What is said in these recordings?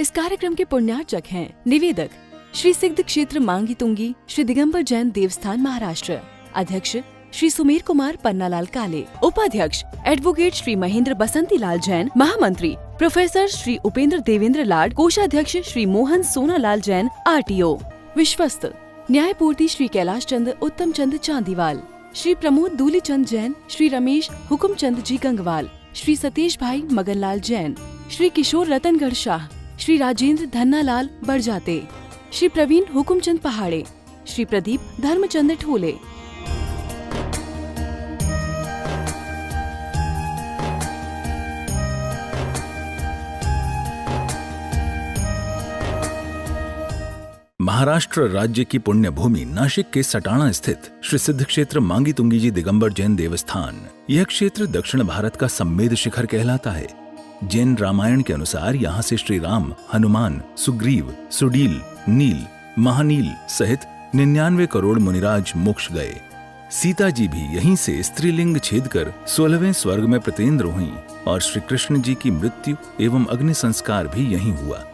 इस कार्यक्रम के पुण्यार्चक हैं निवेदक श्री सिद्ध क्षेत्र मांगी तुंगी श्री दिगंबर जैन देवस्थान महाराष्ट्र, अध्यक्ष श्री सुमेर कुमार पन्नालाल काले, उपाध्यक्ष एडवोकेट श्री महेंद्र बसंती लाल जैन, महामंत्री प्रोफेसर श्री उपेंद्र देवेंद्र लाड, कोषाध्यक्ष श्री मोहन सोनालाल जैन RTO, विश्वस्त न्यायपूर्ति श्री कैलाश चंद उत्तम चंद चांदीवाल, श्री प्रमोद दूलीचंद जैन, श्री रमेश हुकुमचंद जी गंगवाल, श्री सतीश भाई मगनलाल जैन, श्री किशोर रतनगढ़ शाह, श्री राजेंद्र धन्नालाल बड़जाते, श्री प्रवीण हुकुमचंद पहाड़े, श्री प्रदीप धर्मचंद ठोले। महाराष्ट्र राज्य की पुण्य भूमि नाशिक के सटाणा स्थित श्री सिद्ध क्षेत्र मांगी तुंगी जी दिगंबर जैन देवस्थान, यह क्षेत्र दक्षिण भारत का सम्मेद शिखर कहलाता है। जैन रामायण के अनुसार यहाँ से श्री राम, हनुमान, सुग्रीव, सुडील, नील, महानील सहित 99 करोड़ मुनिराज मोक्ष गए। सीता जी भी यहीं से स्त्रीलिंग छेद कर 16वें स्वर्ग में प्रतेंद्र हुई और श्री कृष्ण जी की मृत्यु एवं अग्नि संस्कार भी यहीं हुआ।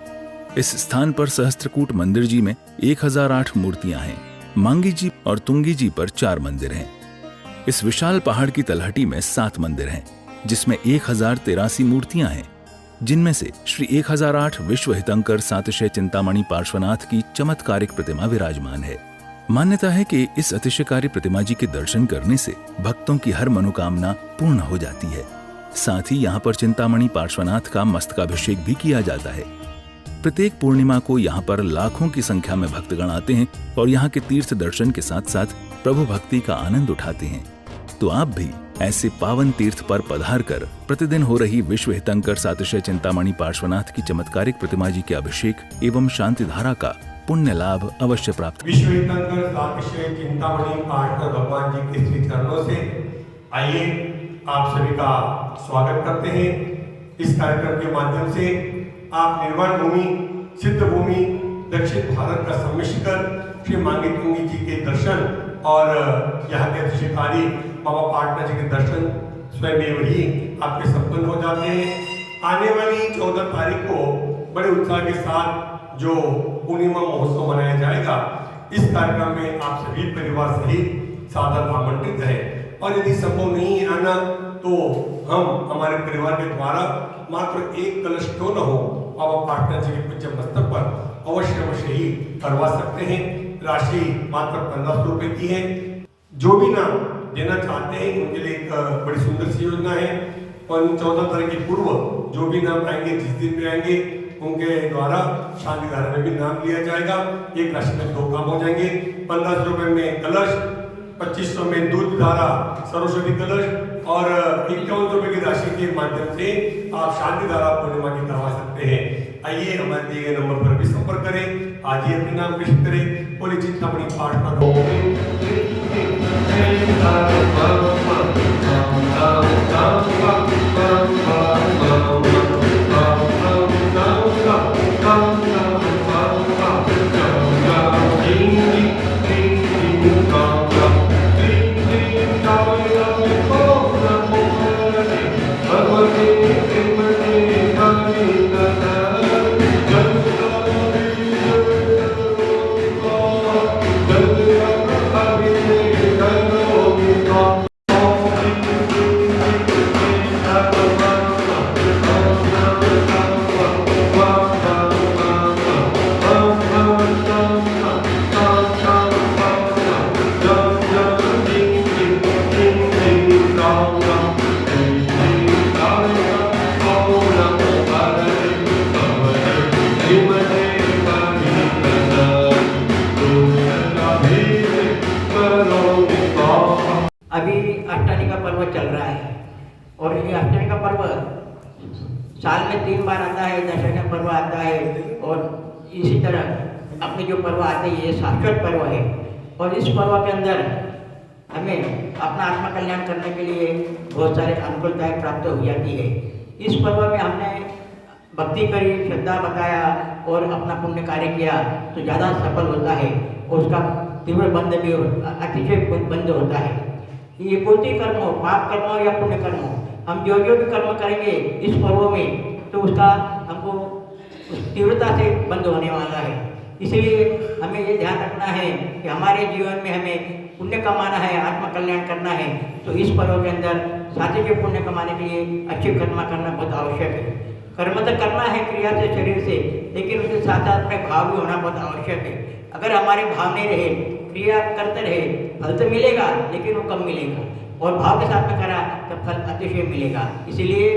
इस स्थान पर सहस्त्रकूट मंदिर जी में 1008 मूर्तियां हैं। मांगी जी और तुंगी जी पर 4 मंदिर हैं। इस विशाल पहाड़ की तलहटी में 7 मंदिर हैं, जिसमें 1083 मूर्तियां हैं, जिनमें से श्री 1008 विश्व हितंकर सातिशय चिंतामणि पार्श्वनाथ की चमत्कारिक प्रतिमा विराजमान है। मान्यता है कि इस अतिशयकारी प्रतिमा जी के दर्शन करने से भक्तों की हर मनोकामना पूर्ण हो जाती है। साथ ही यहाँ पर चिंतामणि पार्श्वनाथ का मस्तकाभिषेक भी किया जाता है। प्रत्येक पूर्णिमा को यहाँ पर लाखों की संख्या में भक्तगण आते हैं और यहाँ के तीर्थ दर्शन के साथ साथ प्रभु भक्ति का आनंद उठाते हैं। तो आप भी ऐसे पावन तीर्थ पर पधार कर प्रतिदिन हो रही विश्व हितंकर सातिशय चिंतामणि पार्श्वनाथ की चमत्कारिक प्रतिमा जी के अभिषेक एवं शांति धारा का पुण्य लाभ अवश्य प्राप्त। विश्व हितंकर सातिशय चिंतामणि पार्श्वनाथ भगवान जी के श्री चरणों से आइए आप सभी का स्वागत करते हैं। इस कार्यक्रम के माध्यम से आप निर्वाण भूमि, सिद्ध भूमि, दक्षिण भारत का सम्मिश्र श्री मांगी तुंगी जी के दर्शन और यहाँ के अतिशयकारी बाबा पाटना जी के दर्शन स्वयं ही आपके संपन्न हो जाते हैं। आने वाली 14 तारीख को बड़े उत्साह के साथ जो पूर्णिमा महोत्सव मनाया जाएगा, इस कार्यक्रम में आप सभी परिवार सहित सादर आमंत्रित है। और यदि संभव नहीं है आना तो हम हमारे परिवार के द्वारा मात्र एक कलश क्यों न हो बाबा पाटना जी के पूज्य मस्तक पर अवश्य ही करवा सकते हैं। राशि मात्र 1500 रुपए की है। जो भी नाम देना चाहते हैं उनके लिए एक बड़ी सुंदर सी योजना है। और 14 तारीख के पूर्व जो भी नाम आएंगे, जिस दिन भी आएंगे, उनके द्वारा शांति धारा में भी नाम लिया जाएगा। एक राशि में 2 काम हो जाएंगे। 1500 रुपए में कलश, 2500 में दूध धारा सरस्वती कलश और 51 रुपए की राशि के माध्यम से आप शांति धारा पूर्णिमा की करवा सकते हैं। आइए हमारे दिए गए नंबर पर भी संपर्क करें। आज ही अपने नाम प्रेषित करें। बोले चिंतामणि पार्श्वनाथ। अभी अष्टमी का पर्व चल रहा है और ये अष्टमी का पर्व साल में 3 बार आता है। दशहरा पर्व आता है और इसी तरह अपने जो पर्व आते हैं ये शाश्वत पर्व है। और इस पर्व के अंदर हमें अपना आत्मा कल्याण करने के लिए बहुत सारे अनुकूलताएं प्राप्त हो जाती है। इस पर्व में हमने भक्ति करी, श्रद्धा बताया और अपना पुण्य कार्य किया तो ज़्यादा सफल होता है और उसका तीव्र बंध भी अतिशय बंध होता है। ये कोई कर्म हो, पाप कर्म हो या पुण्य कर्म हो, हम जो भी कर्म करेंगे इस पर्व में तो उसका हमको उस तीव्रता से बंद होने वाला है। इसलिए हमें ये ध्यान रखना है कि हमारे जीवन में हमें पुण्य कमाना है, आत्म कल्याण करना है, तो इस पर्व के अंदर साथी के पुण्य कमाने के लिए अच्छी कर्म करना बहुत आवश्यक है। कर्म तो करना है क्रिया से, शरीर से, लेकिन उसके साथ साथ में भाव भी होना बहुत आवश्यक है। अगर हमारे भाव नहीं रहे, क्रिया करते रहे, फल तो मिलेगा लेकिन वो कम मिलेगा, और भाव के साथ में करा तो फल अतिशय मिलेगा। इसीलिए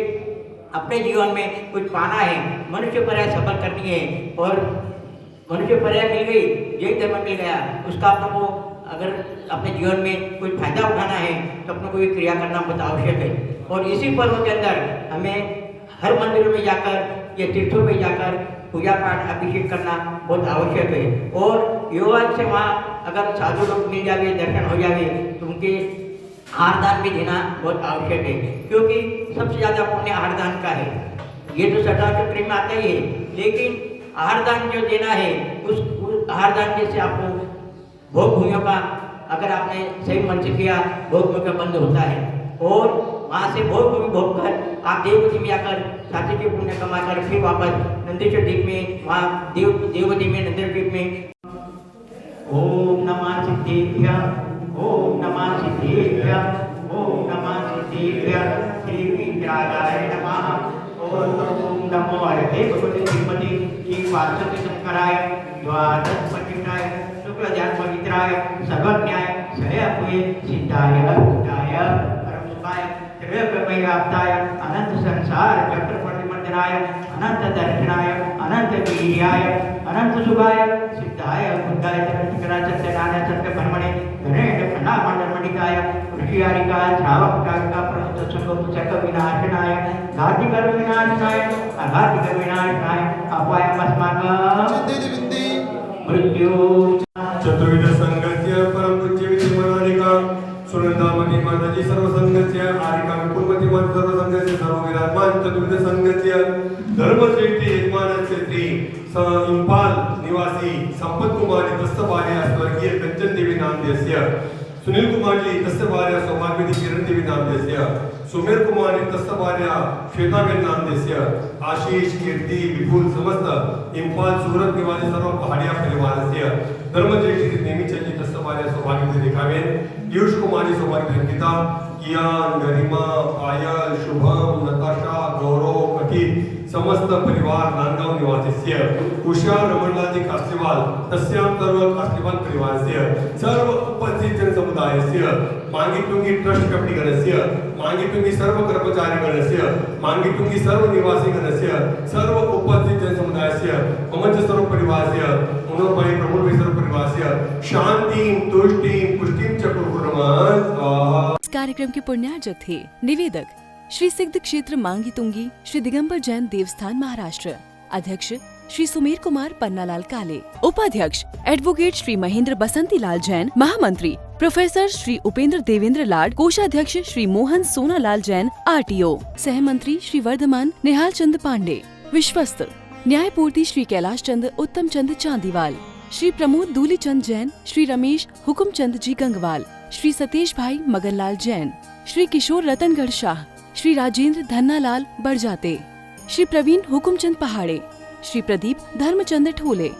अपने जीवन में कुछ पाना है, मनुष्य पर्याय सफल करनी है, और मनुष्य पर्याय मिल गई, जय धर्म मिल गया, उसका अपने को अगर अपने जीवन में कोई फायदा उठाना है तो अपने को ये क्रिया करना बहुत आवश्यक है। और इसी पर्व के अंदर हमें हर मंदिर में जाकर या तीर्थों में जाकर पूजा पाठ अभिषेक करना बहुत आवश्यक है। और योगा से वहाँ अगर साधु लोग मिल जाए, दर्शन हो जाए, तो उनके आहारदान भी देना बहुत आवश्यक है, क्योंकि सबसे ज़्यादा पुण्य आहारदान का है। ये तो सदा चक्र में आता ही है, लेकिन आहारदान जो देना है उस आहारदान जैसे आपको भोग भूमियों का अगर आपने सही मन से किया, भोग भूमि का बंद होता है, और वहाँ से भोग भूमि भोग कर आप देवगति में आकर साथी के पुण्य कमाकर फिर वापस नंदेश्वर द्वीप में, वहाँ देवगति में, नंदेश्वर द्वीप में ओम नमः सिद्धेभ्यः, ओम नमः सिद्धेभ्यः, ओम नमः सिद्धेभ्यः, श्री विद्याधराय नमः। ओम नमो हरे भगवते श्रीमती श्री वासुदेव शंकराय द्वादश पवित्राय शुक्ल ध्यान पवित्राय सर्वज्ञाय श्रेयपुए सिद्धाय बुद्धाय परम सुखाय त्रिलोकमयाप्ताय अनंत संसार चक्र प्रतिमंडनाय अनंत दर्शनाय अनंत वीर्याय अनंत सुखाय सिद्धाय बुद्धाय चक्रचक्राय सत्यनारायण सत्य परमणे गणेश प्रणामंडलमणिकाय ऋषियारिका श्रावक कालिका प्रमुख संगम चक्र विनाशनाय घातिक विनाशनाय अघातिक विनाशनाय अपायमस्माकं मृत्यु चतुर्विध संघस्य परम पूज्य विधिमनारिका सुनंदामणि माताजी सर्व संघस्य आरिका विपुलमती माता सर्व संघस्य सर्व विराजमान चतुर्विध संघस्य धर्मश्रेष्ठी यजमान श्री इंफाल निवासी संपत कुमारी तस्य भार्या स्वर्गीय कंचन देवी नामदेस्य सुनील कुमारजी तस्य भार्या सौभाग्यवती किरण देवी नामदेस्य सुमेर कुमारी तस्य भार्या श्वेताबेन नामदेस्य आशीष कीर्ति विपुल समस्त इंफाल सूरत निवासी सर्व पहाड़िया परिवारस्य धर्मज्येष्ठी नेमीचंदी तस्य भार्या सौभाग्यवती रेखाबेन पीयूष कुमारी सौभाग्यवती अंकिता कियान गरिमा पायल शुभम नताशा गौरव कथित समस्त परिवार नांदगांव निवासीस्य उषा रमणलाजी कास्लीवाल तस्याम सर्व कास्लीवाल परिवारस्य सर्व उपस्थित जनसमुदायस्य मांगीतुंगी ट्रस्ट कमिटी गणस्य मांगीतुंगी सर्व कर्मचारी गणस्य मांगीतुंगी सर्व निवासी गणस्य सर्व उपस्थित जनसमुदायस्य मम च सर्व परिवारस्य मनोमय प्रमुख सर्व परिवारस्य शांति तुष्टि पुष्टि च कुर्मः स्वाहा। इस कार्यक्रम के पुण्यार्जक थे निवेदक श्री सिद्ध क्षेत्र मांगी तुंगी श्री दिगंबर जैन देवस्थान महाराष्ट्र, अध्यक्ष श्री सुमेर कुमार पन्नालाल काले, उपाध्यक्ष एडवोकेट श्री महेंद्र बसंती लाल जैन, महामंत्री प्रोफेसर श्री उपेंद्र देवेंद्र लाड, कोषाध्यक्ष श्री मोहन सोनालाल जैन RTO, सहमंत्री श्री वर्धमान निहाल चंद पांडे, विश्वस्त न्यायपूर्ति श्री कैलाश चंद उत्तम चंद चांदीवाल, श्री प्रमोद दूली चंद जैन, श्री रमेश हुकुम चंद जी गंगवाल, श्री सतीश भाई मगनलाल जैन, श्री किशोर रतनगढ़ शाह, श्री राजेंद्र धन्नालाल बड़जाते, श्री प्रवीण हुकुमचंद पहाड़े, श्री प्रदीप धर्मचंद ठोले।